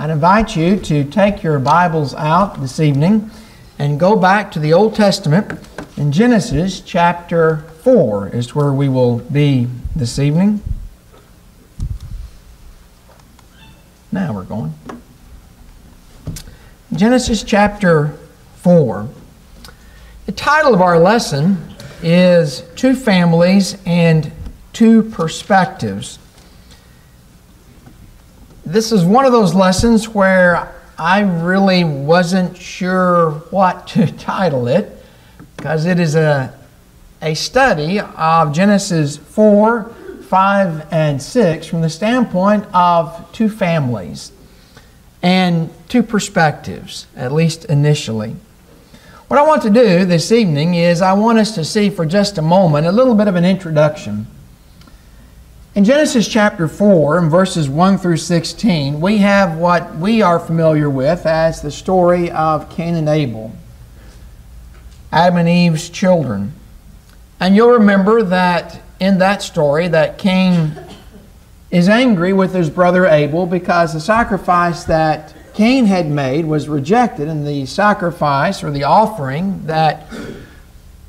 I'd invite you to take your Bibles out this evening and go back to the Old Testament in Genesis chapter 4 is where we will be this evening. Now we're going. Genesis chapter 4. The title of our lesson is Two Families and Two Perspectives. This is one of those lessons where I really wasn't sure what to title it, because it is a study of Genesis 4, 5, and 6 from the standpoint of two families and two perspectives, at least initially. What I want to do this evening is I want us to see for just a moment a little bit of an introduction. In Genesis chapter 4, in verses 1 through 16, we have what we are familiar with as the story of Cain and Abel, Adam and Eve's children. And you'll remember that in that story that Cain is angry with his brother Abel because the sacrifice that Cain had made was rejected, and the sacrifice or the offering that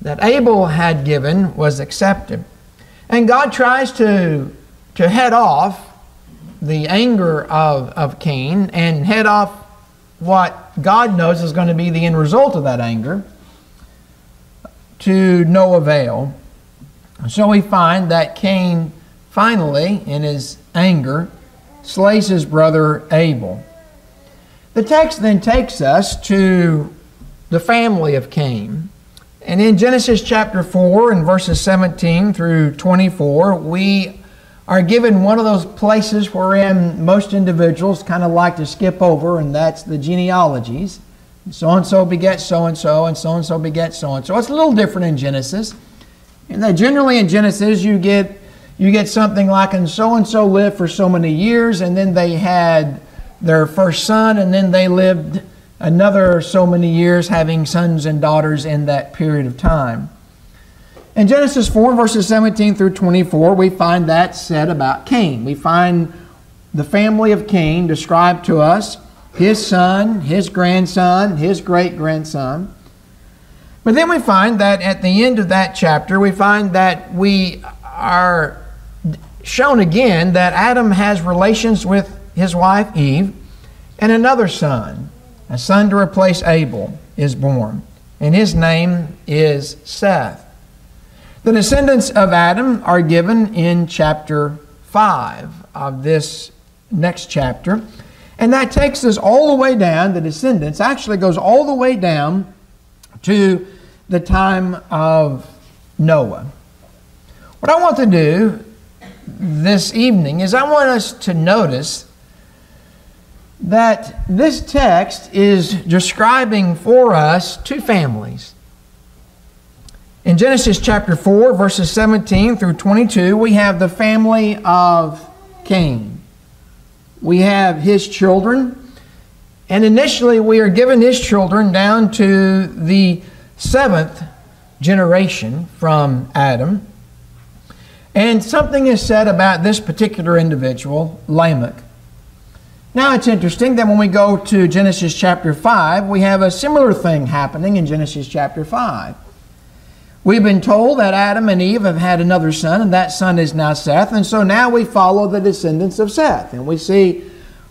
Abel had given was accepted. And God tries to head off the anger of Cain and head off what God knows is going to be the end result of that anger to no avail. So we find that Cain finally, in his anger, slays his brother Abel. The text then takes us to the family of Cain. And in Genesis chapter 4, in verses 17 through 24, we are given one of those places wherein most individuals kind of like to skip over, and that's the genealogies. So-and-so begets so-and-so, and so-and-so begets so-and-so. It's a little different in Genesis. And that generally in Genesis you get something like, and so-and-so lived for so many years, and then they had their first son, and then they lived another so many years having sons and daughters in that period of time. In Genesis 4, verses 17 through 24, we find that said about Cain. We find the family of Cain described to us, his son, his grandson, his great-grandson. But then we find that at the end of that chapter, we find that we are shown again that Adam has relations with his wife Eve, and another son, a son to replace Abel, is born, and his name is Seth. The descendants of Adam are given in chapter 5 of this next chapter, and that takes us all the way down. The descendants actually goes all the way down to the time of Noah. What I want to do this evening is I want us to notice that this text is describing for us two families. In Genesis chapter 4, verses 17 through 22, we have the family of Cain. We have his children, and initially we are given his children down to the 7th generation from Adam. And something is said about this particular individual, Lamech. Now it's interesting that when we go to Genesis chapter 5, we have a similar thing happening in Genesis chapter 5. We've been told that Adam and Eve have had another son, and that son is now Seth. And so now we follow the descendants of Seth, and we see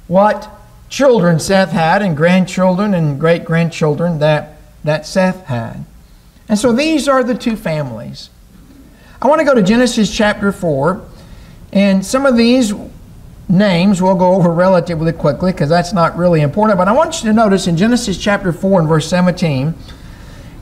what children Seth had and grandchildren and great-grandchildren that Seth had. And so these are the two families. I want to go to Genesis chapter 4, and some of these names we'll go over relatively quickly because that's not really important. But I want you to notice in Genesis chapter 4 and verse 17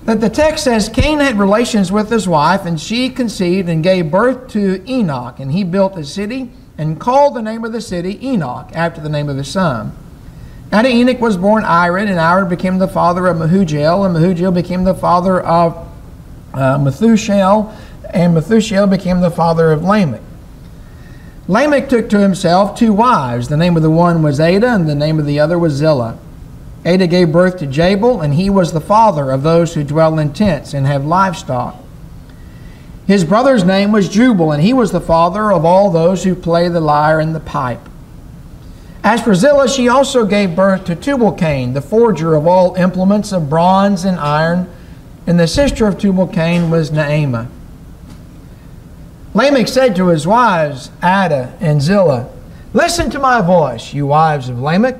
that the text says, Cain had relations with his wife, and she conceived and gave birth to Enoch. And he built a city and called the name of the city Enoch, after the name of his son. Out of Enoch was born Irad, and Irad became the father of Mehujael, and Mehujael became the father of Methuselah, and Methuselah became the father of Lamech. Lamech took to himself two wives. The name of the one was Adah, and the name of the other was Zillah. Adah gave birth to Jabal, and he was the father of those who dwell in tents and have livestock. His brother's name was Jubal, and he was the father of all those who play the lyre and the pipe. As for Zillah, she also gave birth to Tubal-Cain, the forger of all implements of bronze and iron, and the sister of Tubal-Cain was Naamah. Lamech said to his wives, Adah and Zillah, listen to my voice, you wives of Lamech.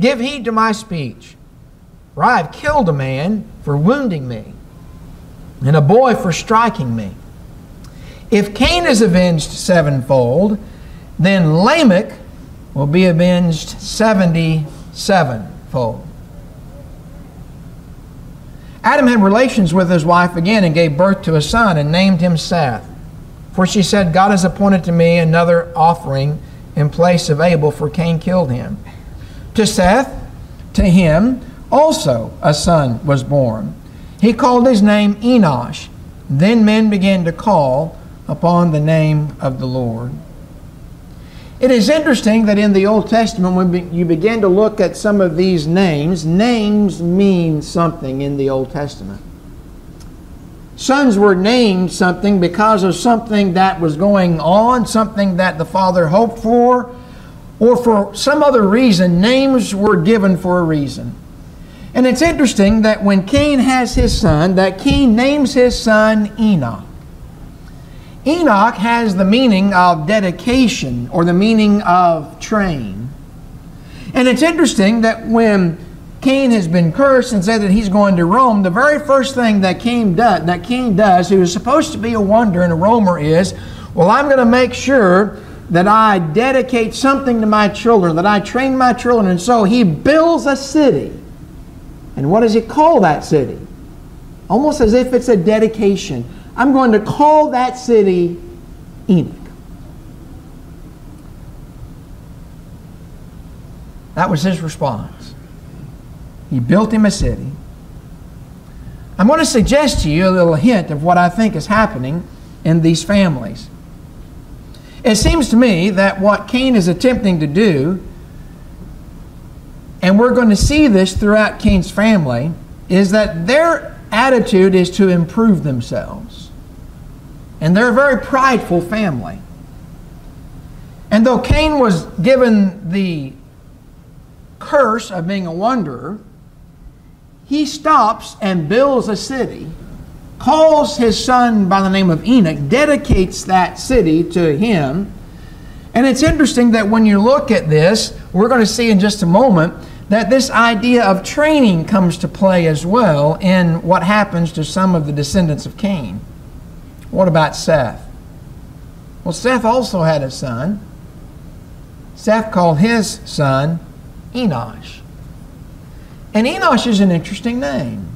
Give heed to my speech. For I have killed a man for wounding me, and a boy for striking me. If Cain is avenged sevenfold, then Lamech will be avenged 77-fold. Adam had relations with his wife again and gave birth to a son and named him Seth. For she said, God has appointed to me another offering in place of Abel, for Cain killed him. To Seth, to him also a son was born. He called his name Enosh. Then men began to call upon the name of the Lord. It is interesting that in the Old Testament, when you begin to look at some of these names mean something in the Old Testament. Sons were named something because of something that was going on, something that the father hoped for, or for some other reason. Names were given for a reason. And it's interesting that when Cain has his son, that Cain names his son Enoch. Enoch has the meaning of dedication or the meaning of train. And it's interesting that when Cain has been cursed and said that he's going to roam, the very first thing that Cain does, who is supposed to be a wanderer and a roamer, is, well, I'm going to make sure that I dedicate something to my children, that I train my children. And so he builds a city. And what does he call that city? Almost as if it's a dedication. I'm going to call that city Enoch. That was his response. He built him a city. I'm going to suggest to you a little hint of what I think is happening in these families. It seems to me that what Cain is attempting to do, and we're going to see this throughout Cain's family, is that their attitude is to improve themselves. And they're a very prideful family. And though Cain was given the curse of being a wanderer, he stops and builds a city, calls his son by the name of Enoch, dedicates that city to him. And it's interesting that when you look at this, we're going to see in just a moment that this idea of training comes to play as well in what happens to some of the descendants of Cain. What about Seth? Well, Seth also had a son. Seth called his son Enosh. And Enosh is an interesting name.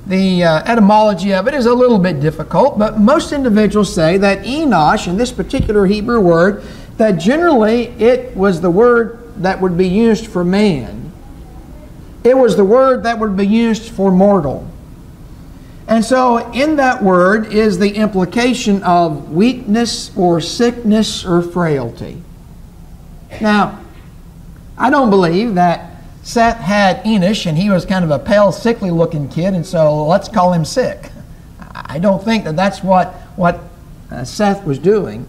The etymology of it is a little bit difficult, but most individuals say that Enosh, in this particular Hebrew word, that generally it was the word that would be used for man. It was the word that would be used for mortal. And so in that word is the implication of weakness or sickness or frailty. Now, I don't believe that Seth had Enosh and he was kind of a pale, sickly looking kid, and so let's call him sick. I don't think that that's what Seth was doing.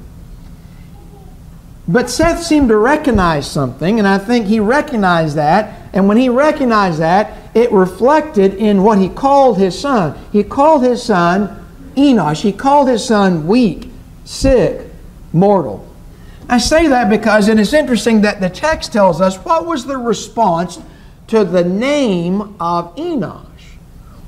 But Seth seemed to recognize something, and I think he recognized that, and when he recognized that, it reflected in what he called his son. He called his son Enosh. He called his son weak, sick, mortal. I say that because it is interesting that the text tells us what was the response to the name of Enosh.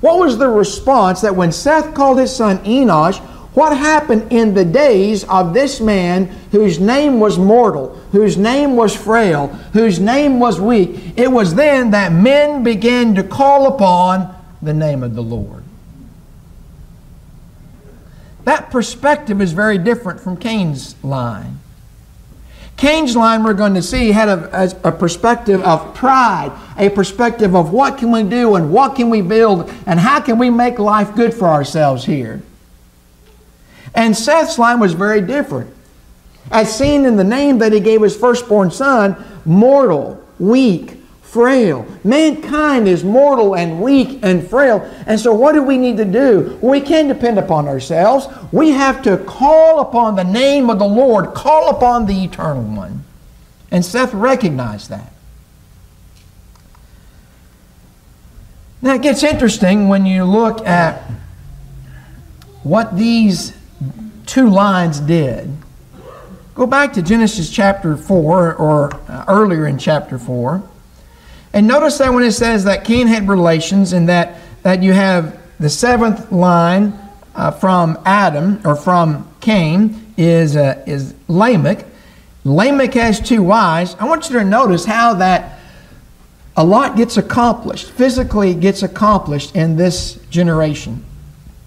What was the response that when Seth called his son Enosh, what happened in the days of this man whose name was mortal, whose name was frail, whose name was weak? It was then that men began to call upon the name of the Lord. That perspective is very different from Cain's line. Cain's line, we're going to see, had a perspective of pride, a perspective of what can we do and what can we build and how can we make life good for ourselves here. And Seth's line was very different. As seen in the name that he gave his firstborn son, mortal, weak, frail. Mankind is mortal and weak and frail. And so what do we need to do? We can't depend upon ourselves. We have to call upon the name of the Lord, call upon the Eternal One. And Seth recognized that. Now it gets interesting when you look at what these two lines did. Go back to Genesis chapter 4, or earlier in chapter 4. And notice that when it says that Cain had relations, and that you have the seventh line from Adam, or from Cain, is Lamech. Lamech has two wives. I want you to notice how that a lot gets accomplished, physically gets accomplished in this generation.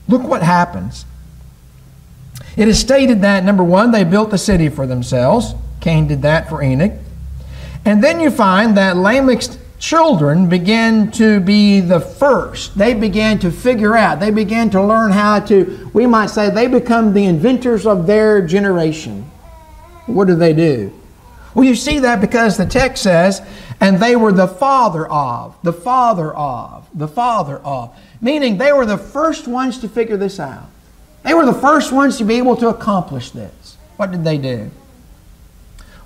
Look what happens. It is stated that, number one, they built a city for themselves. Cain did that for Enoch. And then you find that Lamech's children began to be the first. They began to figure out. They began to learn how to, we might say, they become the inventors of their generation. What do? Well, you see that because the text says, and they were the father of, the father of, the father of. Meaning they were the first ones to figure this out. They were the first ones to be able to accomplish this. What did they do?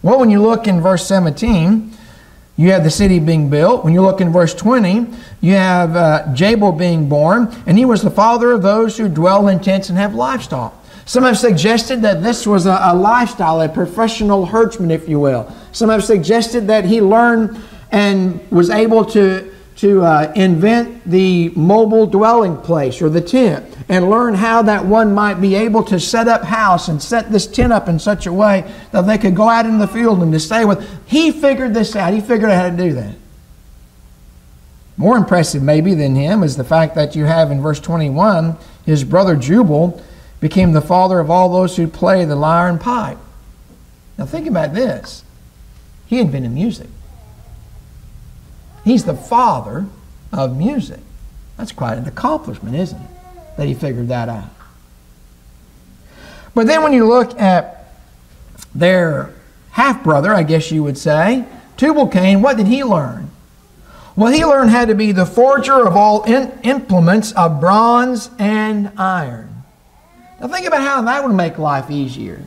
Well, when you look in verse 17, you have the city being built. When you look in verse 20, you have Jabal being born, and he was the father of those who dwell in tents and have livestock. Some have suggested that this was a lifestyle, a professional herdsman, if you will. Some have suggested that he learned and was able to invent the mobile dwelling place, or the tent, and learn how that one might be able to set up house and set this tent up in such a way that they could go out in the field and to stay with. He figured this out. He figured out how to do that. More impressive maybe than him is the fact that you have in verse 21, his brother Jubal became the father of all those who play the lyre and pipe. Now think about this. He invented music. He's the father of music. That's quite an accomplishment, isn't it? That he figured that out. But then when you look at their half-brother, I guess you would say, Tubal-Cain, what did he learn? Well, he learned how to be the forger of all implements of bronze and iron. Now think about how that would make life easier.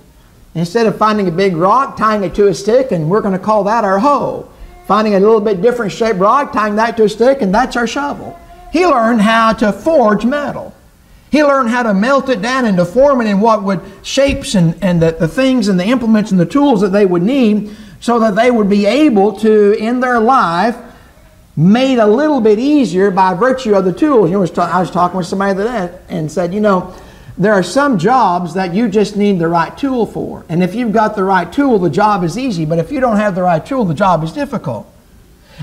Instead of finding a big rock, tying it to a stick, and we're going to call that our hoe. Finding a little bit different shaped rock, tying that to a stick, and that's our shovel. He learned how to forge metal. He learned how to melt it down and to form it in what would shapes and the things and the implements and the tools that they would need, so that they would be able to, in their life, made a little bit easier by virtue of the tools. You know, I was talking with somebody that and said, you know, there are some jobs that you just need the right tool for. And if you've got the right tool, the job is easy. But if you don't have the right tool, the job is difficult.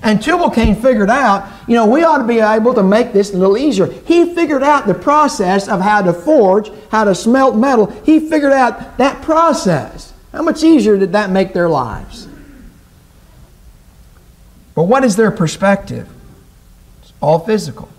And Tubal-Cain figured out, you know, we ought to be able to make this a little easier. He figured out the process of how to forge, how to smelt metal. He figured out that process. How much easier did that make their lives? But what is their perspective? It's all physical.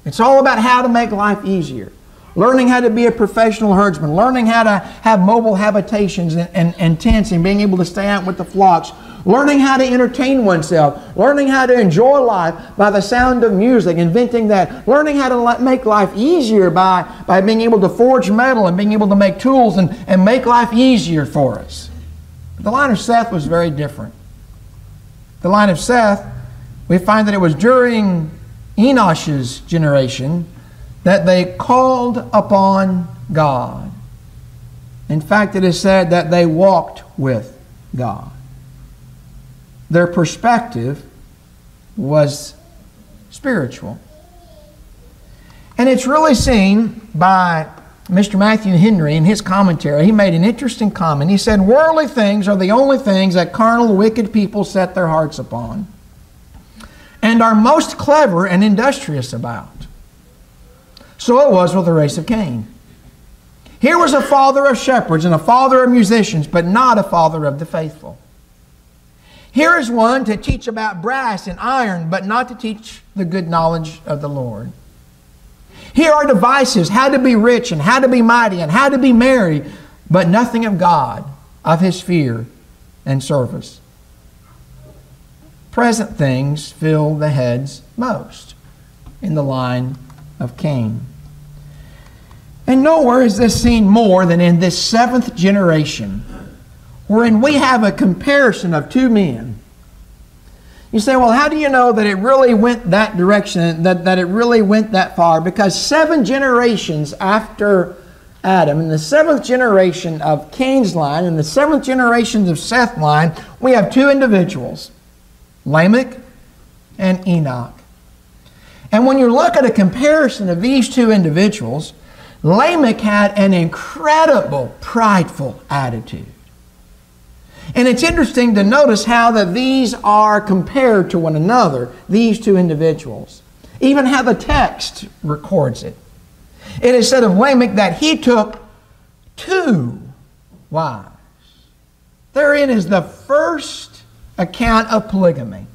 It's all about how to make life easier. Learning how to be a professional herdsman, learning how to have mobile habitations and tents and being able to stay out with the flocks, learning how to entertain oneself, learning how to enjoy life by the sound of music, inventing that, learning how to make life easier by being able to forge metal and being able to make tools and make life easier for us. But the line of Seth was very different. The line of Seth, we find that it was during Enosh's generation that they called upon God. In fact, it is said that they walked with God. Their perspective was spiritual. And it's really seen by Mr. Matthew Henry in his commentary. He made an interesting comment. He said, worldly things are the only things that carnal, wicked people set their hearts upon and are most clever and industrious about. So it was with the race of Cain. Here was a father of shepherds and a father of musicians, but not a father of the faithful. Here is one to teach about brass and iron, but not to teach the good knowledge of the Lord. Here are devices, how to be rich and how to be mighty and how to be merry, but nothing of God, of His fear and service. Present things fill the heads most in the line of Cain. And nowhere is this seen more than in this seventh generation, wherein we have a comparison of two men. You say, well, how do you know that it really went that direction, that it really went that far? Because 7 generations after Adam, in the 7th generation of Cain's line, and the 7th generation of Seth's line, we have 2 individuals, Lamech and Enoch. And when you look at a comparison of these 2 individuals, Lamech had an incredible prideful attitude. And it's interesting to notice how that these are compared to one another, these 2 individuals. Even how the text records it. It is said of Lamech that he took 2 wives. Therein is the first account of polygamy.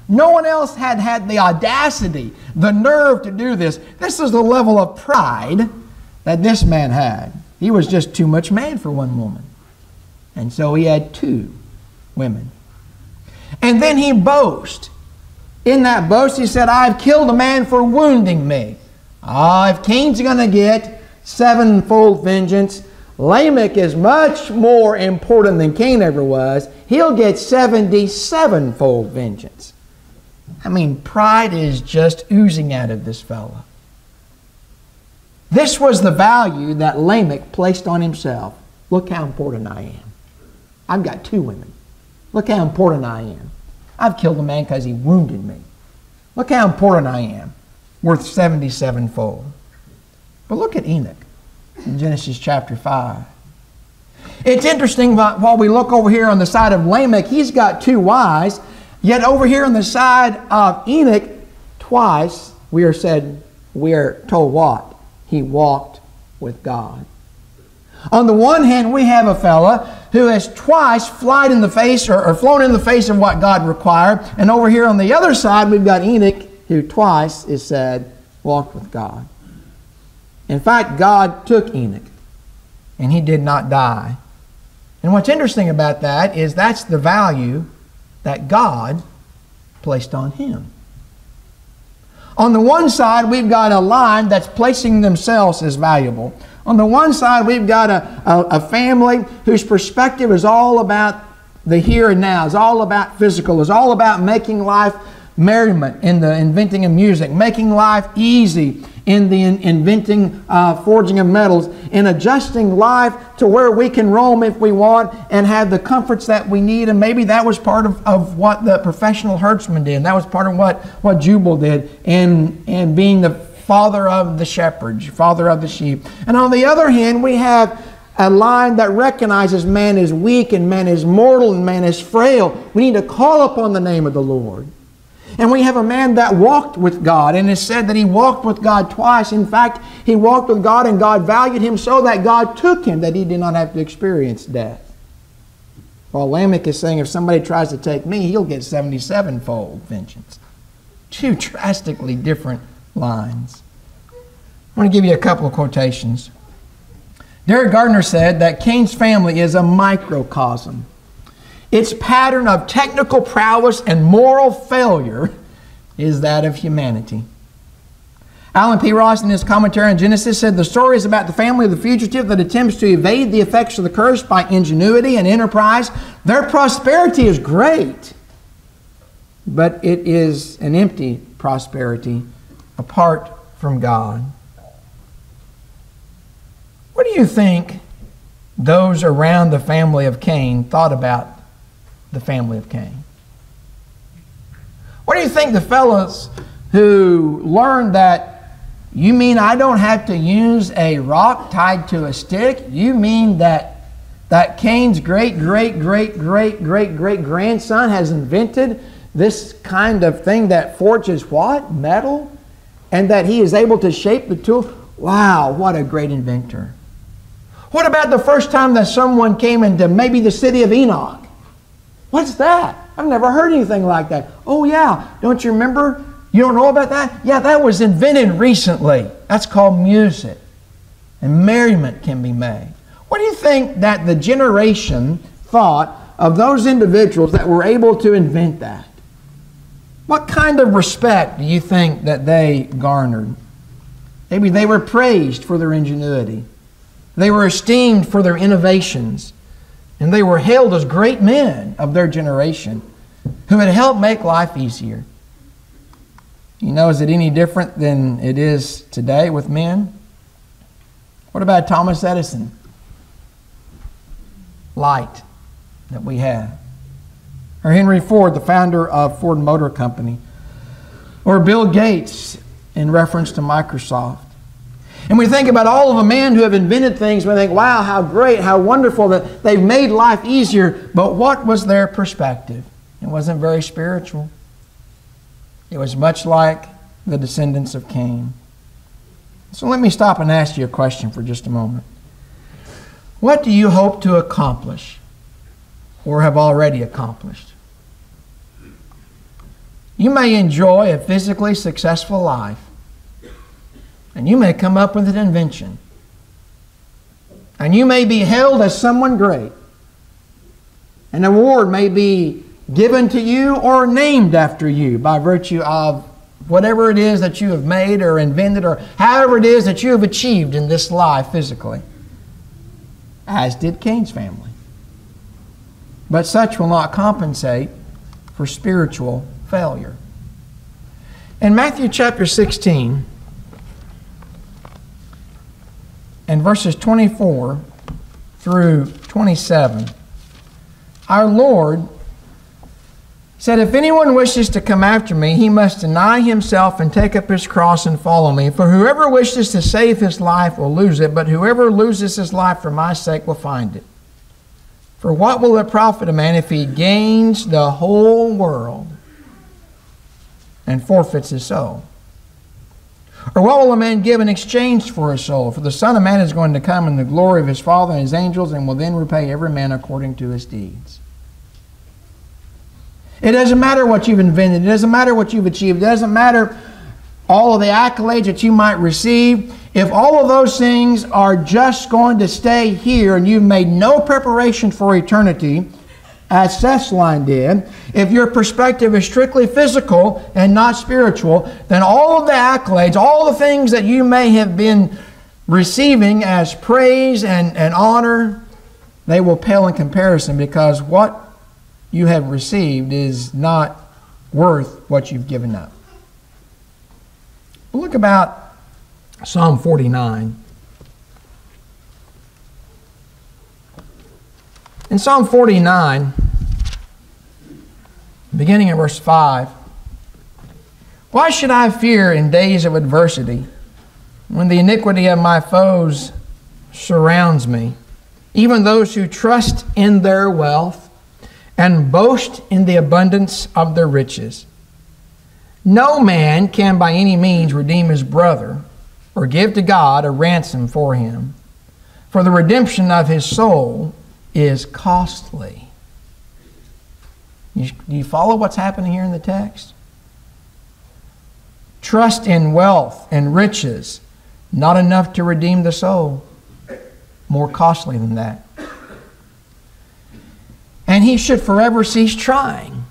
No one else had the audacity, the nerve to do this. This is the level of pride that this man had. He was just too much man for one woman. And so he had 2 women. And then he boasted. In that boast he said, I've killed a man for wounding me. If Cain's going to get 7-fold vengeance, Lamech is much more important than Cain ever was. He'll get 77-fold vengeance. I mean, pride is just oozing out of this fellow. This was the value that Lamech placed on himself. Look how important I am. I've got 2 women. Look how important I am. I've killed a man because he wounded me. Look how important I am. Worth 77-fold. But look at Enoch in Genesis chapter 5. It's interesting while we look over here on the side of Lamech, he's got 2 wives. Yet over here on the side of Enoch, twice we are told what? He walked with God. On the one hand, we have a fella who has twice flown in the face of what God required. And over here on the other side, we've got Enoch, who twice is said walked with God. In fact, God took Enoch, and he did not die. And what's interesting about that is that's the value that God placed on him. On the one side, we've got a line that's placing themselves as valuable. On the one side, we've got a family whose perspective is all about the here and now, is all about physical, is all about making life merriment in the inventing of music, making life easy in the inventing, forging of metals, in adjusting life to where we can roam if we want and have the comforts that we need. And maybe that was part of what the professional herdsman did. That was part of what Jubal did in being the father of the shepherds, father of the sheep. And on the other hand, we have a line that recognizes man is weak and man is mortal and man is frail. We need to call upon the name of the Lord. And we have a man that walked with God, and it's said that he walked with God twice. In fact, he walked with God and God valued him so that God took him, that he did not have to experience death. While Lamech is saying, if somebody tries to take me, he'll get 77-fold vengeance. 2 drastically different lines. I want to give you a couple of quotations. Derek Gardner said that Cain's family is a microcosm. Its pattern of technical prowess and moral failure is that of humanity. Alan P. Ross, in his commentary on Genesis, said the story is about the family of the fugitive that attempts to evade the effects of the curse by ingenuity and enterprise. Their prosperity is great, but it is an empty prosperity apart from God. What do you think those around the family of Cain thought about the family of Cain? What do you think the fellows who learned that, you mean I don't have to use a rock tied to a stick? You mean that Cain's great-great-great-great-great-great-grandson has invented this kind of thing that forges what? Metal? And that he is able to shape the tool? Wow, what a great inventor. What about the first time that someone came into maybe the city of Enoch? What's that? I've never heard anything like that. Oh yeah, don't you remember? You don't know about that? Yeah, that was invented recently. That's called music. And merriment can be made. What do you think that the generation thought of those individuals that were able to invent that? What kind of respect do you think that they garnered? Maybe they were praised for their ingenuity. They were esteemed for their innovations. And they were hailed as great men of their generation who had helped make life easier. You know, is it any different than it is today with men? What about Thomas Edison? Light that we have. Or Henry Ford, the founder of Ford Motor Company. Or Bill Gates in reference to Microsoft. And we think about all of the men who have invented things, we think, wow, how great, how wonderful that they've made life easier. But what was their perspective? It wasn't very spiritual. It was much like the descendants of Cain. So let me stop and ask you a question for just a moment. What do you hope to accomplish or have already accomplished? You may enjoy a physically successful life, and you may come up with an invention. And you may be hailed as someone great. An award may be given to you or named after you by virtue of whatever it is that you have made or invented or however it is that you have achieved in this life physically, as did Cain's family. But such will not compensate for spiritual failure. In Matthew chapter 16 and verses 24 through 27, our Lord said, "If anyone wishes to come after me, he must deny himself and take up his cross and follow me. For whoever wishes to save his life will lose it, but whoever loses his life for my sake will find it. For what will it profit a man if he gains the whole world and forfeits his soul? Or what will a man give in exchange for his soul? For the Son of Man is going to come in the glory of his Father and his angels, and will then repay every man according to his deeds." It doesn't matter what you've invented. It doesn't matter what you've achieved. It doesn't matter all of the accolades that you might receive. If all of those things are just going to stay here and you've made no preparation for eternity, as Seth's line did, if your perspective is strictly physical and not spiritual, then all of the accolades, all the things that you may have been receiving as praise and honor, they will pale in comparison, because what you have received is not worth what you've given up. Look about Psalm 49. In Psalm 49, beginning in verse 5, "Why should I fear in days of adversity, when the iniquity of my foes surrounds me, even those who trust in their wealth and boast in the abundance of their riches? No man can by any means redeem his brother, or give to God a ransom for him. For the redemption of his soul is costly." Do you follow what's happening here in the text? Trust in wealth and riches, not enough to redeem the soul. More costly than that. And he should forever cease trying.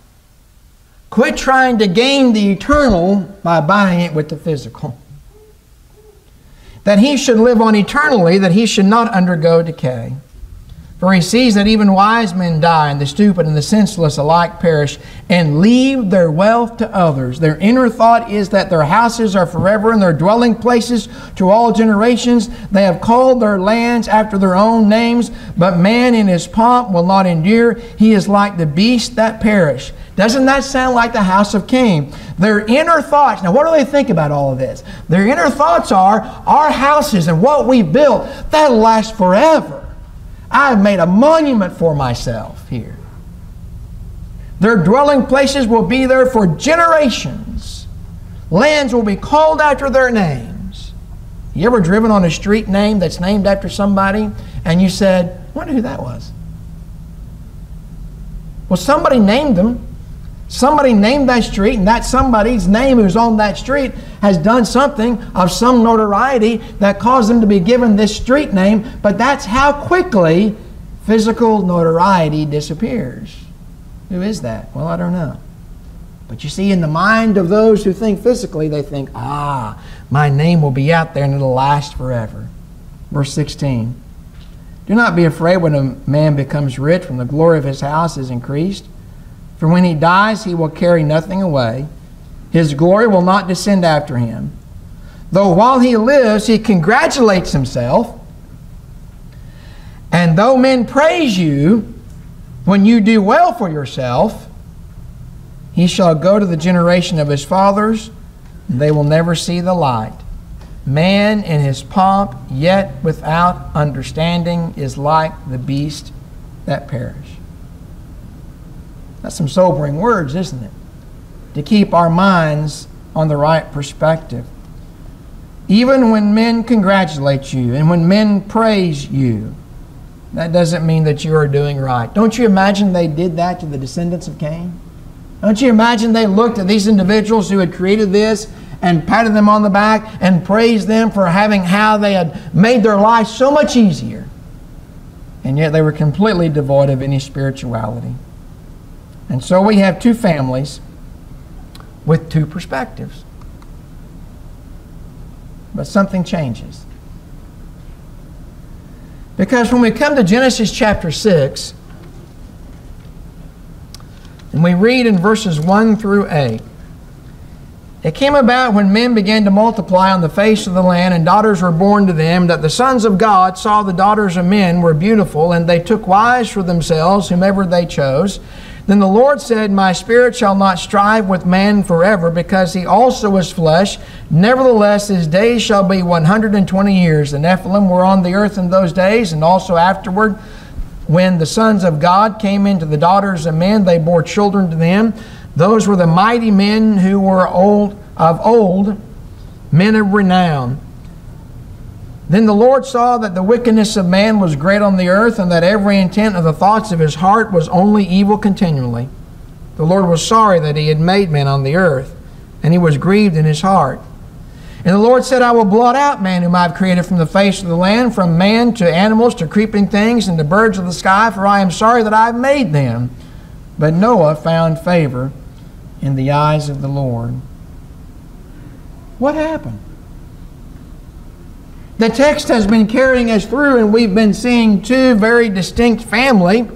Quit trying to gain the eternal by buying it with the physical. That he should live on eternally, that he should not undergo decay. For he sees that even wise men die, and the stupid and the senseless alike perish, and leave their wealth to others. Their inner thought is that their houses are forever, and their dwelling places to all generations. They have called their lands after their own names, but man in his pomp will not endure. He is like the beasts that perish. Doesn't that sound like the house of Cain? Their inner thoughts, now what do they think about all of this? Their inner thoughts are, our houses and what we built, that'll last forever. I've made a monument for myself here. Their dwelling places will be there for generations. Lands will be called after their names. You ever driven on a street name that's named after somebody and you said, I wonder who that was? Well, somebody named them. Somebody named that street, and that somebody's name who's on that street has done something of some notoriety that caused them to be given this street name, but that's how quickly physical notoriety disappears. Who is that? Well, I don't know. But you see, in the mind of those who think physically, they think, my name will be out there and it'll last forever. Verse 16. Do not be afraid when a man becomes rich, when the glory of his house is increased. For when he dies, he will carry nothing away. His glory will not descend after him. Though while he lives, he congratulates himself. And though men praise you when you do well for yourself, he shall go to the generation of his fathers, and they will never see the light. Man in his pomp, yet without understanding, is like the beast that perish. That's some sobering words, isn't it? To keep our minds on the right perspective. Even when men congratulate you and when men praise you, that doesn't mean that you are doing right. Don't you imagine they did that to the descendants of Cain? Don't you imagine they looked at these individuals who had created this and patted them on the back and praised them for having how they had made their life so much easier. And yet they were completely devoid of any spirituality. And so we have two families with two perspectives. But something changes. Because when we come to Genesis chapter 6, and we read in verses 1 through 8, it came about when men began to multiply on the face of the land, and daughters were born to them, that the sons of God saw the daughters of men were beautiful, and they took wives for themselves, whomever they chose. Then the Lord said, My spirit shall not strive with man forever, because he also is flesh. Nevertheless, his days shall be 120 years. The Nephilim were on the earth in those days, and also afterward, when the sons of God came into the daughters of men, they bore children to them. Those were the mighty men who were of old, men of renown. Then the Lord saw that the wickedness of man was great on the earth, and that every intent of the thoughts of his heart was only evil continually. The Lord was sorry that he had made man on the earth, and he was grieved in his heart. And the Lord said, I will blot out man whom I have created from the face of the land, from man to animals to creeping things and to birds of the sky, for I am sorry that I have made them. But Noah found favor in the eyes of the Lord. What happened? The text has been carrying us through, and we've been seeing two very distinct families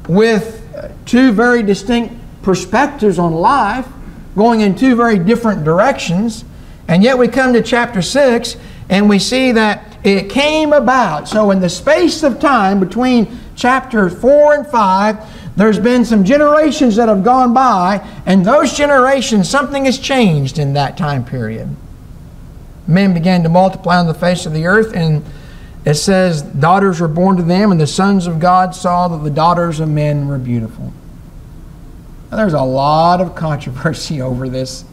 with two very distinct perspectives on life, going in two very different directions. And yet we come to chapter 6, and we see that it came about. So in the space of time between chapter 4 and 5, there's been some generations that have gone by, and those generations, something has changed in that time period. Men began to multiply on the face of the earth, and it says daughters were born to them, and the sons of God saw that the daughters of men were beautiful. Now, there's a lot of controversy over this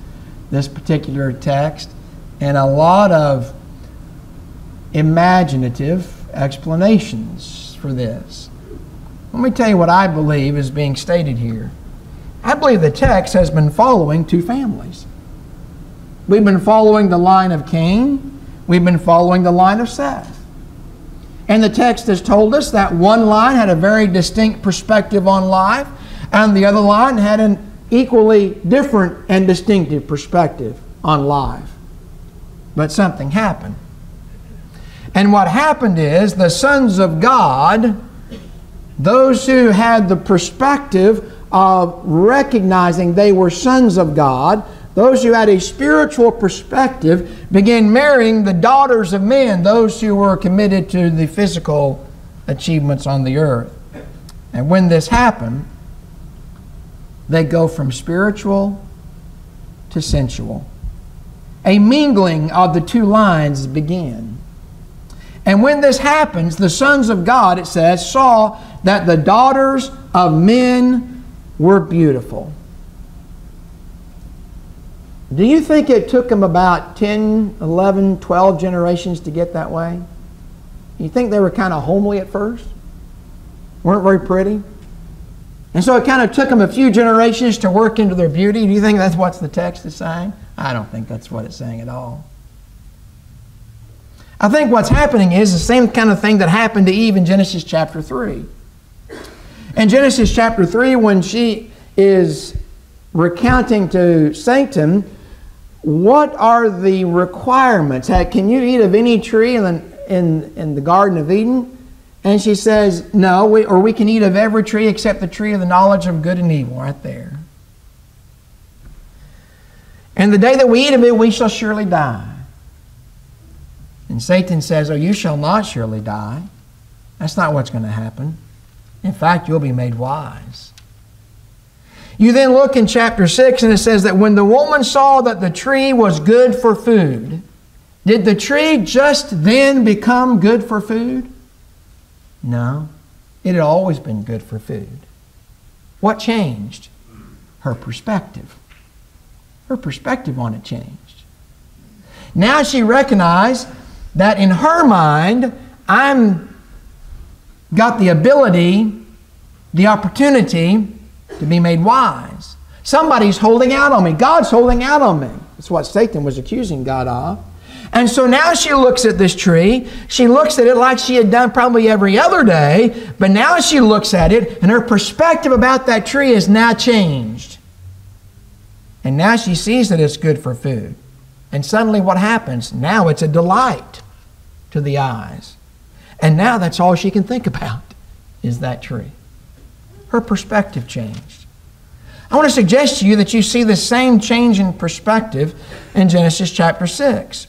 particular text, and a lot of imaginative explanations for this. Let me tell you what I believe is being stated here. I believe the text has been following two families. We've been following the line of Cain. We've been following the line of Seth. And the text has told us that one line had a very distinct perspective on life, and the other line had an equally different and distinctive perspective on life. But something happened. And what happened is the sons of God, those who had the perspective of recognizing they were sons of God, those who had a spiritual perspective, began marrying the daughters of men, those who were committed to the physical achievements on the earth. And when this happened, they go from spiritual to sensual. A mingling of the two lines began. And when this happens, the sons of God, it says, saw that the daughters of men were beautiful. Do you think it took them about 10, 11, 12 generations to get that way? You think they were kind of homely at first? Weren't very pretty? And so it kind of took them a few generations to work into their beauty. Do you think that's what the text is saying? I don't think that's what it's saying at all. I think what's happening is the same kind of thing that happened to Eve in Genesis chapter 3. In Genesis chapter 3, when she is recounting to Satan, what are the requirements? Can you eat of any tree in the Garden of Eden? And she says, no, we can eat of every tree except the tree of the knowledge of good and evil, right there. And the day that we eat of it, we shall surely die. And Satan says, oh, you shall not surely die. That's not what's going to happen. In fact, you'll be made wise. You then look in chapter 6, and it says that when the woman saw that the tree was good for food, did the tree just then become good for food? No. It had always been good for food. What changed? Her perspective. Her perspective on it changed. Now she recognized that in her mind, I'm got the ability, the opportunity to be made wise. Somebody's holding out on me. God's holding out on me. That's what Satan was accusing God of. And so now she looks at this tree. She looks at it like she had done probably every other day. But now she looks at it, and her perspective about that tree is now changed. And now she sees that it's good for food. And suddenly what happens? Now it's a delight to the eyes. And now that's all she can think about is that tree. Her perspective changed. I want to suggest to you that you see the same change in perspective in Genesis chapter 6.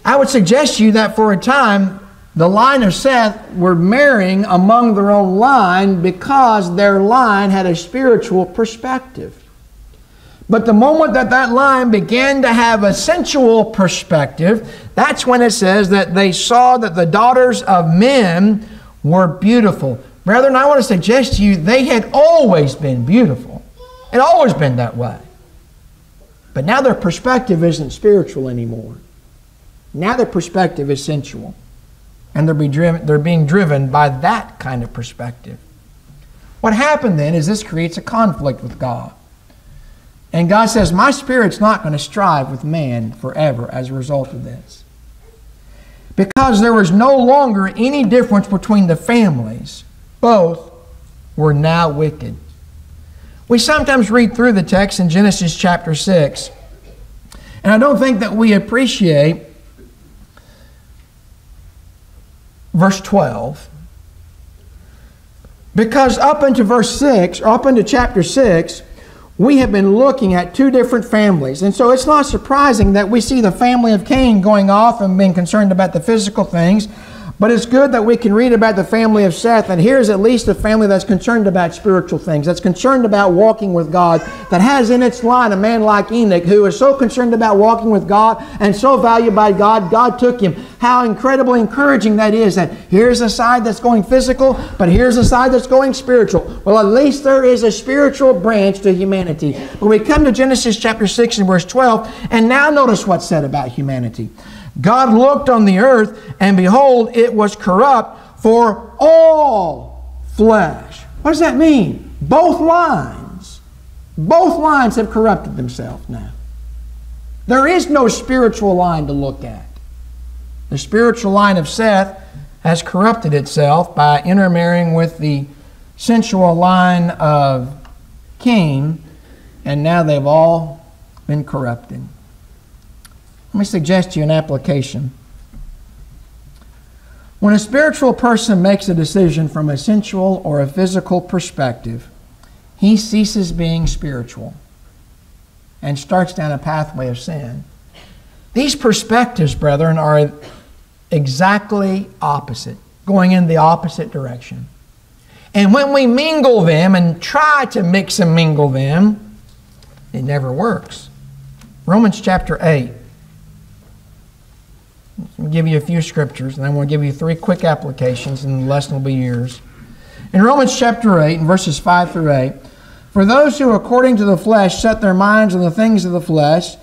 I would suggest to you that for a time, the line of Seth were marrying among their own line because their line had a spiritual perspective. But the moment that that line began to have a sensual perspective, that's when it says that they saw that the daughters of men were beautiful. Brethren, I want to suggest to you, they had always been beautiful. It had always been that way. But now their perspective isn't spiritual anymore. Now their perspective is sensual. And they're being driven by that kind of perspective. What happened then is this creates a conflict with God. And God says, my Spirit's not going to strive with man forever as a result of this. Because there was no longer any difference between the families. Both were now wicked. We sometimes read through the text in Genesis chapter 6, and I don't think that we appreciate verse 12. Because up into verse 6, or up into chapter 6, we have been looking at two different families. And so it's not surprising that we see the family of Cain going off and being concerned about the physical things. But it's good that we can read about the family of Seth, and here's at least a family that's concerned about spiritual things, that's concerned about walking with God, that has in its line a man like Enoch who is so concerned about walking with God and so valued by God, God took him. How incredibly encouraging that is, that here's a side that's going physical, but here's a side that's going spiritual. Well, at least there is a spiritual branch to humanity. But we come to Genesis chapter 6 and verse 12, and now notice what's said about humanity. God looked on the earth, and behold, it was corrupt, for all flesh. What does that mean? Both lines. Both lines have corrupted themselves now. There is no spiritual line to look at. The spiritual line of Seth has corrupted itself by intermarrying with the sensual line of Cain, and now they've all been corrupted. Let me suggest to you an application. When a spiritual person makes a decision from a sensual or a physical perspective, he ceases being spiritual and starts down a pathway of sin. These perspectives, brethren, are exactly opposite, going in the opposite direction. And when we mingle them and try to mix and mingle them, it never works. Romans chapter 8. I'll give you a few scriptures, and I'm going to give you 3 quick applications, and the lesson will be yours. In Romans chapter 8, in verses 5 through 8, for those who according to the flesh set their minds on the things of the flesh,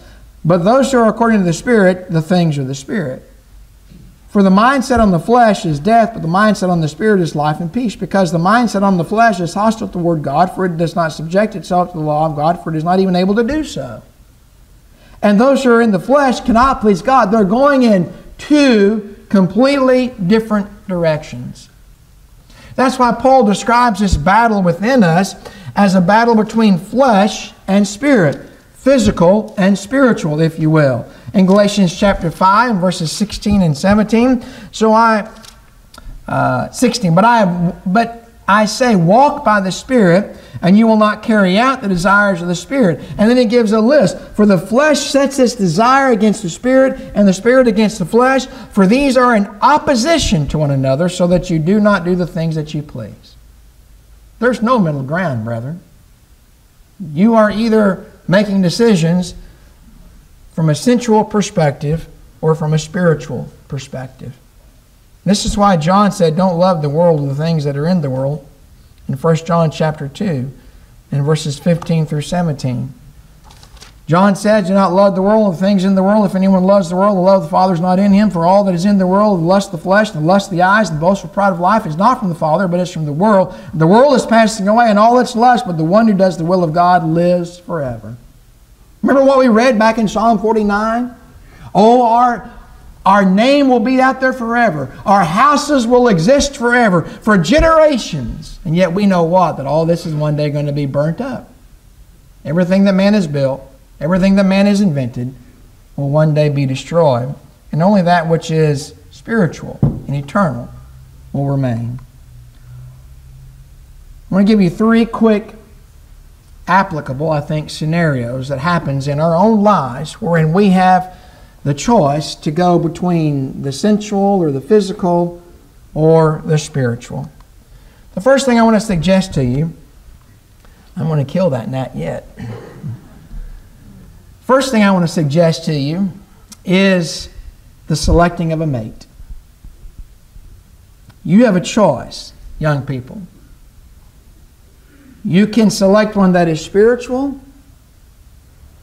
but those who are according to the Spirit, the things of the Spirit. For the mindset on the flesh is death, but the mindset on the Spirit is life and peace, because the mindset on the flesh is hostile toward God, for it does not subject itself to the law of God, for it is not even able to do so. And those who are in the flesh cannot please God. They're going in 2 completely different directions. That's why Paul describes this battle within us as a battle between flesh and spirit, physical and spiritual, if you will. In Galatians chapter 5, verses 16 and 17, so I 16. But I say, walk by the Spirit, and you will not carry out the desires of the Spirit. And then he gives a list. For the flesh sets its desire against the Spirit, and the Spirit against the flesh. For these are in opposition to one another, so that you do not do the things that you please. There's no middle ground, brethren. You are either making decisions from a sensual perspective or from a spiritual perspective. This is why John said, don't love the world or the things that are in the world, in 1 John chapter 2, in verses 15 through 17. John said, do not love the world or the things in the world. If anyone loves the world, the love of the Father is not in him. For all that is in the world, the lust of the flesh, the lust of the eyes, and the boastful pride of life is not from the Father, but is from the world. The world is passing away and all its lust, but the one who does the will of God lives forever. Remember what we read back in Psalm 49? Oh, our name will be out there forever. Our houses will exist forever, for generations. And yet we know what? That all this is one day going to be burnt up. Everything that man has built, everything that man has invented will one day be destroyed. And only that which is spiritual and eternal will remain. I'm going to give you 3 quick, applicable, I think, scenarios that happens in our own lives wherein we have the choice to go between the sensual or the physical or the spiritual. The first thing I want to suggest to you, I'm going to kill that gnat yet. First thing I want to suggest to you is the selecting of a mate. You have a choice, young people. You can select one that is spiritual,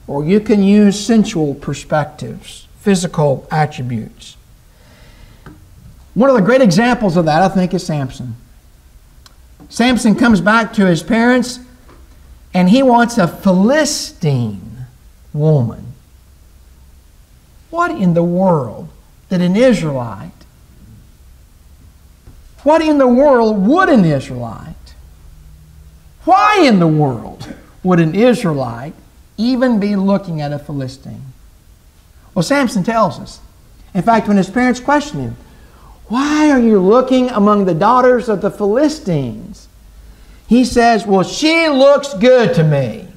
or you can use sensual perspectives, physical attributes. One of the great examples of that, I think, is Samson. Samson comes back to his parents, and he wants a Philistine woman. What in the world did an Israelite, what in the world would an Israelite, why in the world would an Israelite even be looking at a Philistine? Well, Samson tells us. In fact, when his parents question him, why are you looking among the daughters of the Philistines? He says, well, she looks good to me.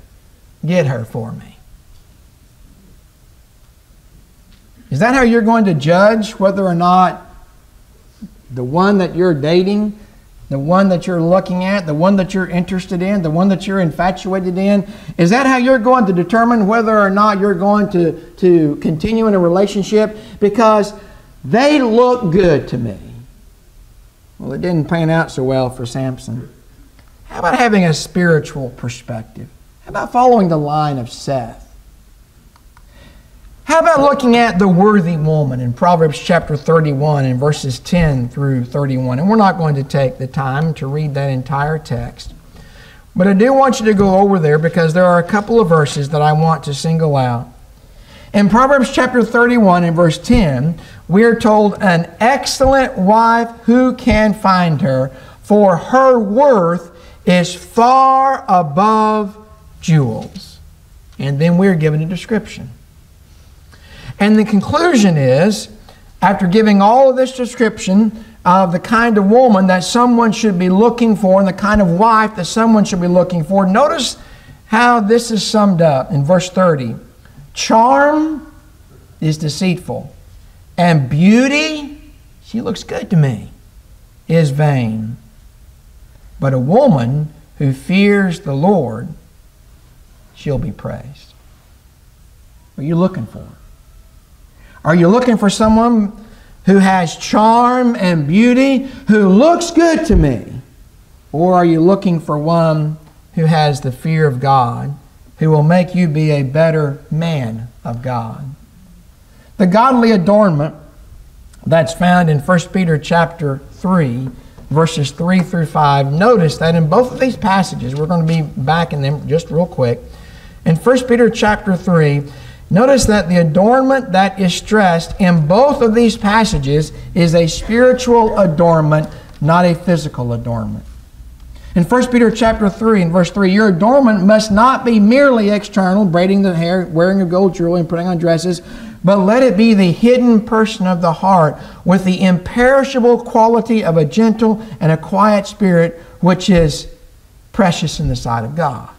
Get her for me. Is that how you're going to judge whether or not the one that you're dating, the one that you're looking at, the one that you're interested in, the one that you're infatuated in, is that how you're going to determine whether or not you're going to continue in a relationship? Because they look good to me. Well, it didn't pan out so well for Samson. How about having a spiritual perspective? How about following the line of Seth? How about looking at the worthy woman in Proverbs chapter 31 and verses 10 through 31? And we're not going to take the time to read that entire text. But I do want you to go over there because there are a couple of verses that I want to single out. In Proverbs chapter 31 and verse 10, we are told, an excellent wife, who can find her? For her worth is far above jewels. And then we're given a description. And the conclusion is, after giving all of this description of the kind of woman that someone should be looking for and the kind of wife that someone should be looking for, notice how this is summed up in verse 30. Charm is deceitful, and beauty, she looks good to me, is vain. But a woman who fears the Lord, she'll be praised. What are you looking for? Are you looking for someone who has charm and beauty, who looks good to me? Or are you looking for one who has the fear of God, who will make you be a better man of God? The godly adornment that's found in 1 Peter chapter 3, verses 3 through 5. Notice that in both of these passages, we're going to be back in them just real quick. In 1 Peter chapter 3, notice that the adornment that is stressed in both of these passages is a spiritual adornment, not a physical adornment. In 1 Peter chapter 3 and verse 3, your adornment must not be merely external, braiding the hair, wearing of gold jewelry, and putting on dresses, but let it be the hidden person of the heart with the imperishable quality of a gentle and a quiet spirit, which is precious in the sight of God.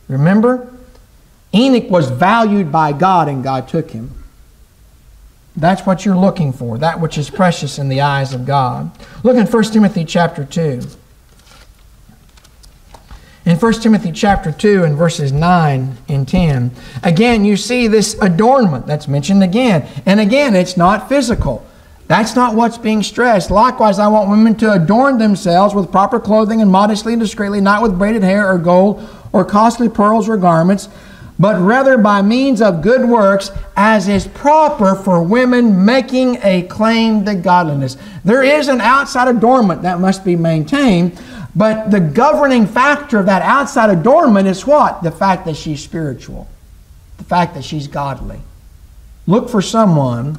Remember, Enoch was valued by God and God took him. That's what you're looking for, that which is precious in the eyes of God. Look in 1 Timothy chapter 2. In 1 Timothy chapter 2 and verses 9 and 10, again you see this adornment that's mentioned again. And again, it's not physical. That's not what's being stressed. Likewise, I want women to adorn themselves with proper clothing and modestly and discreetly, not with braided hair or gold or costly pearls or garments, but rather by means of good works, as is proper for women making a claim to godliness. There is an outside adornment that must be maintained, but the governing factor of that outside adornment is what? The fact that she's spiritual. The fact that she's godly. Look for someone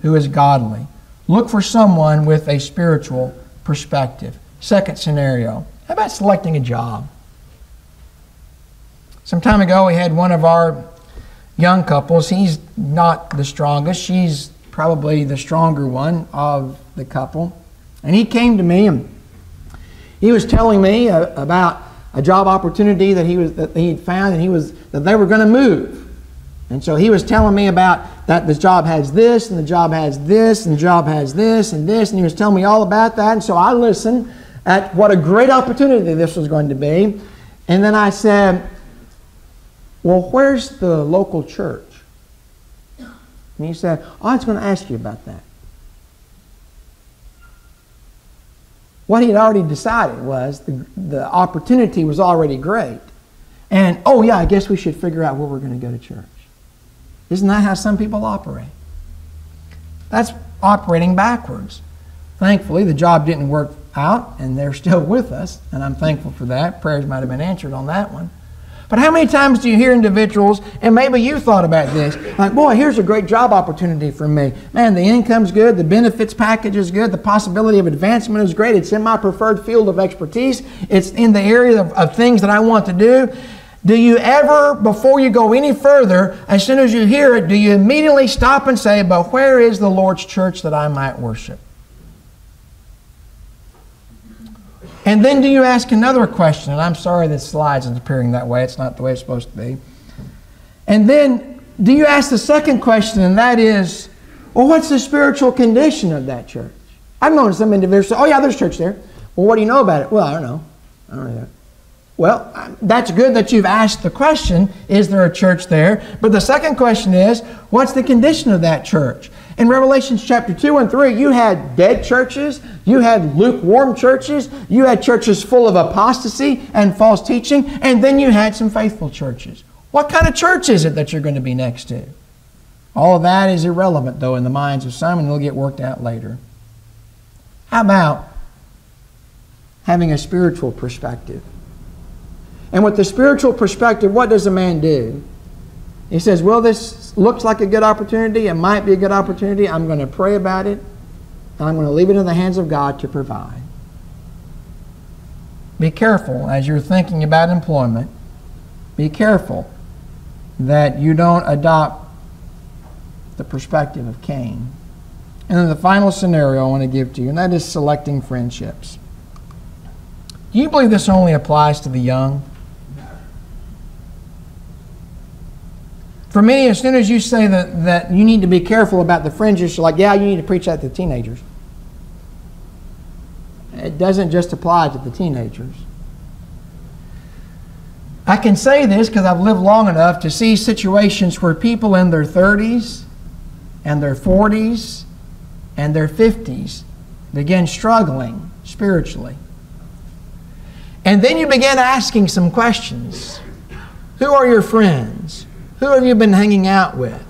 who is godly. Look for someone with a spiritual perspective. Second scenario. How about selecting a job? Some time ago, we had one of our young couples. He's not the strongest. She's probably the stronger one of the couple. And he came to me and he was telling me about a job opportunity that he had found, and that they were going to move. And so he was telling me about that this job has this, and the job has this, and the job has this, and this, and he was telling me all about that. And so I listened at what a great opportunity this was going to be. And then I said, well, where's the local church? And he said, oh, I was going to ask you about that. What he had already decided was the opportunity was already great. And, oh yeah, I guess we should figure out where we're going to go to church. Isn't that how some people operate? That's operating backwards. Thankfully, the job didn't work out, and they're still with us, and I'm thankful for that. Prayers might have been answered on that one. But how many times do you hear individuals, and maybe you thought about this, like, boy, here's a great job opportunity for me. Man, the income's good, the benefits package is good, the possibility of advancement is great, it's in my preferred field of expertise, it's in the area of things that I want to do. Do you ever, before you go any further, as soon as you hear it, do you immediately stop and say, but where is the Lord's church that I might worship? And then do you ask another question? And I'm sorry this slide is appearing that way. It's not the way it's supposed to be. And then do you ask the second question, and that is, well, what's the spiritual condition of that church? I've known some individuals say, oh yeah, there's church there. Well, what do you know about it? Well, I don't know. I don't know that. Well, that's good that you've asked the question, is there a church there? But the second question is, what's the condition of that church? In Revelation chapter 2 and 3, you had dead churches, you had lukewarm churches, you had churches full of apostasy and false teaching, and then you had some faithful churches. What kind of church is it that you're going to be next to? All of that is irrelevant, though, in the minds of some, and it'll get worked out later. How about having a spiritual perspective? And with the spiritual perspective, what does a man do? He says, well, this looks like a good opportunity. It might be a good opportunity. I'm going to pray about it. And I'm going to leave it in the hands of God to provide. Be careful as you're thinking about employment. Be careful that you don't adopt the perspective of Cain. And then the final scenario I want to give to you, and that is selecting friendships. Do you believe this only applies to the young? For many, as soon as you say that you need to be careful about the friendships, you're like, yeah, you need to preach that to teenagers. It doesn't just apply to the teenagers. I can say this because I've lived long enough to see situations where people in their 30s and their 40s and their 50s begin struggling spiritually. And then you begin asking some questions. Who are your friends? Who have you been hanging out with?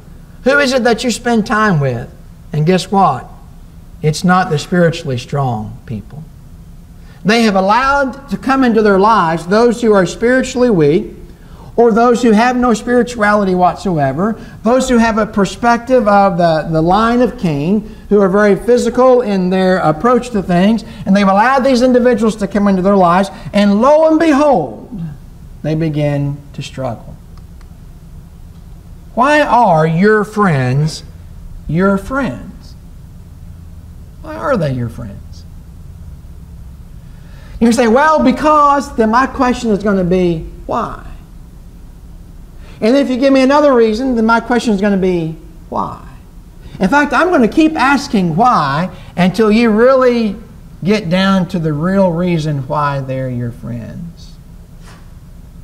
Who is it that you spend time with? And guess what? It's not the spiritually strong people. They have allowed to come into their lives those who are spiritually weak, or those who have no spirituality whatsoever, those who have a perspective of the line of Cain, who are very physical in their approach to things, and they've allowed these individuals to come into their lives, and lo and behold, they begin to struggle. Why are your friends your friends? Why are they your friends? You can say, well, because, then my question is going to be, why? And if you give me another reason, then my question is going to be, why? In fact, I'm going to keep asking why until you really get down to the real reason why they're your friends.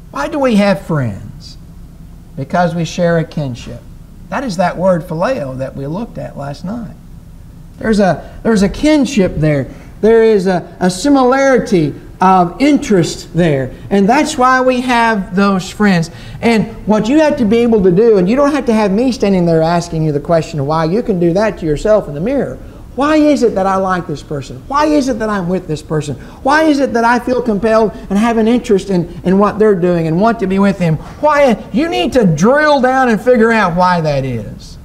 Why do we have friends? Because we share a kinship. That is that word phileo that we looked at last night. There's a kinship there. There is a similarity of interest there. And that's why we have those friends. And what you have to be able to do, and you don't have to have me standing there asking you the question of why, you can do that to yourself in the mirror. Why is it that I like this person? Why is it that I'm with this person? Why is it that I feel compelled and have an interest in what they're doing and want to be with them? Why? You need to drill down and figure out why that is.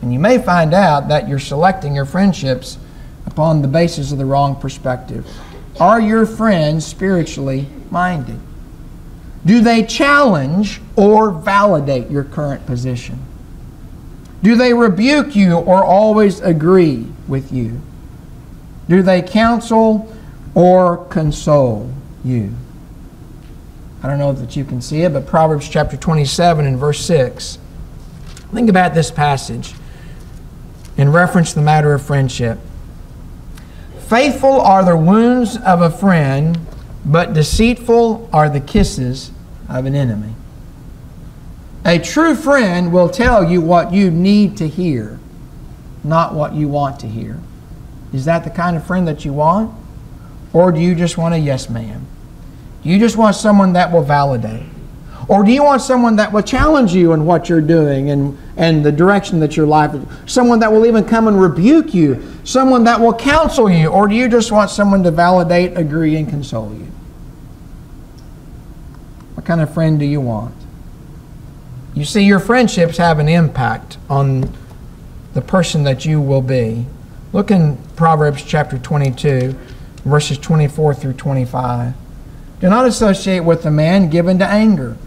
And you may find out that you're selecting your friendships upon the basis of the wrong perspective. Are your friends spiritually minded? Do they challenge or validate your current position? Do they rebuke you or always agree with you? Do they counsel or console you? I don't know that you can see it, but Proverbs chapter 27 and verse 6. Think about this passage in reference to the matter of friendship. Faithful are the wounds of a friend, but deceitful are the kisses of an enemy. A true friend will tell you what you need to hear, not what you want to hear. Is that the kind of friend that you want? Or do you just want a yes man? Do you just want someone that will validate? Or do you want someone that will challenge you in what you're doing and the direction that your life is? Someone that will even come and rebuke you? Someone that will counsel you? Or do you just want someone to validate, agree, and console you? What kind of friend do you want? You see, your friendships have an impact on the person that you will be. Look in Proverbs chapter 22, verses 24 through 25. Do not associate with a man given to anger,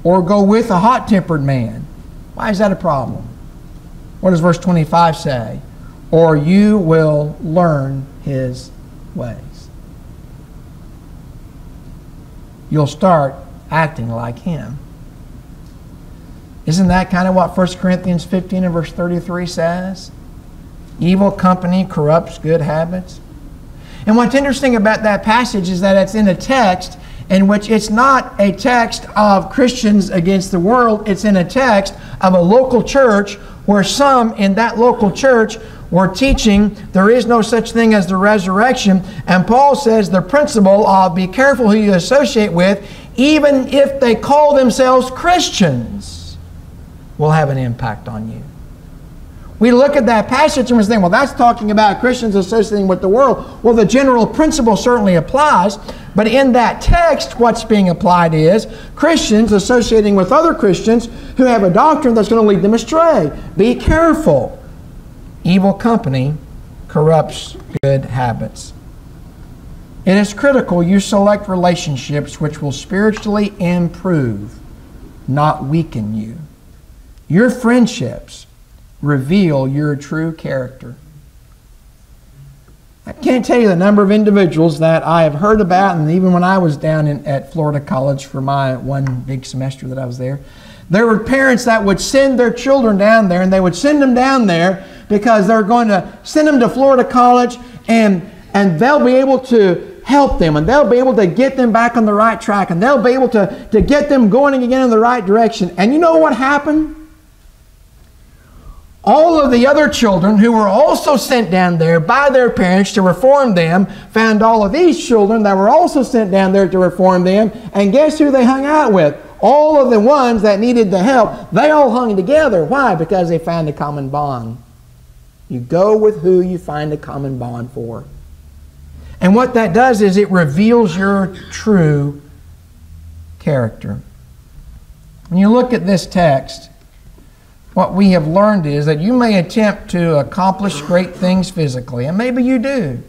or go with a hot-tempered man. Why is that a problem? What does verse 25 say? Or you will learn his ways. You'll start acting like him. Isn't that kind of what 1 Corinthians 15 and verse 33 says? Evil company corrupts good habits. And what's interesting about that passage is that it's in a text in which it's not a text of Christians against the world. It's in a text of a local church where some in that local church were teaching there is no such thing as the resurrection. And Paul says the principle of be careful who you associate with, even if they call themselves Christians, will have an impact on you. We look at that passage and we think, well, that's talking about Christians associating with the world. Well, the general principle certainly applies, but in that text, what's being applied is Christians associating with other Christians who have a doctrine that's going to lead them astray. Be careful. Evil company corrupts good habits. It is critical you select relationships which will spiritually improve, not weaken you. Your friendships reveal your true character. I can't tell you the number of individuals that I have heard about, and even when I was down at Florida College for my one big semester that I was there, there were parents that would send their children down there, and they would send them down there because they're going to send them to Florida College, and they'll be able to help them, and they'll be able to get them back on the right track, and they'll be able to get them going again in the right direction. And you know what happened? All of the other children who were also sent down there by their parents to reform them found all of these children that were also sent down there to reform them. And guess who they hung out with? All of the ones that needed the help. They all hung together. Why? Because they found a common bond. You go with who you find a common bond for. And what that does is it reveals your true character. When you look at this text, what we have learned is that you may attempt to accomplish great things physically, and maybe you do.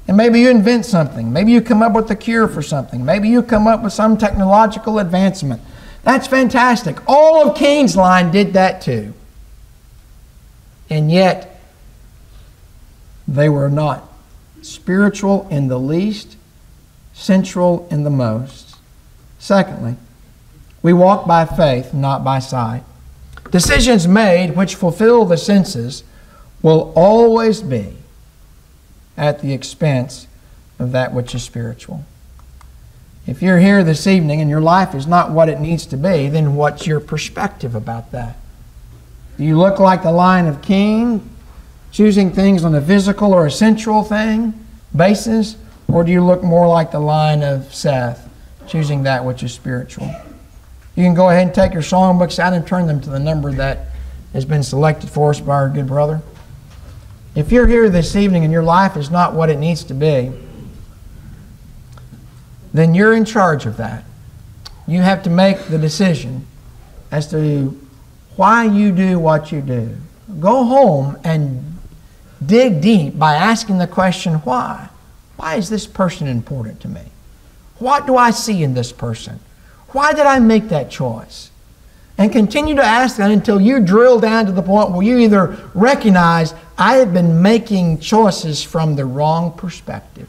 And maybe you invent something. Maybe you come up with a cure for something. Maybe you come up with some technological advancement That's fantastic. All of Cain's line did that too. And yet, they were not spiritual in the least, sensual in the most. Secondly, we walk by faith, not by sight. Decisions made which fulfill the senses will always be at the expense of that which is spiritual. If you're here this evening and your life is not what it needs to be, then what's your perspective about that? Do you look like the line of Cain, choosing things on a physical or a sensual basis? Or do you look more like the line of Seth, choosing that which is spiritual? You can go ahead and take your songbooks out and turn them to the number that has been selected for us by our good brother. If you're here this evening and your life is not what it needs to be, then you're in charge of that. You have to make the decision as to why you do what you do. Go home and dig deep by asking the question, why? Why is this person important to me? What do I see in this person? Why did I make that choice? And continue to ask that until you drill down to the point where you either recognize, I have been making choices from the wrong perspective.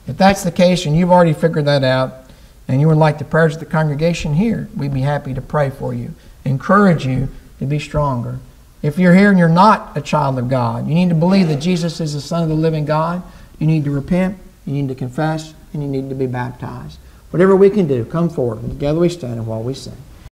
If that's the case and you've already figured that out and you would like the prayers of the congregation here, we'd be happy to pray for you, encourage you to be stronger. If you're here and you're not a child of God, you need to believe that Jesus is the Son of the living God. You need to repent, you need to confess, and you need to be baptized. Whatever we can do, come forward. And together we stand and while we sing.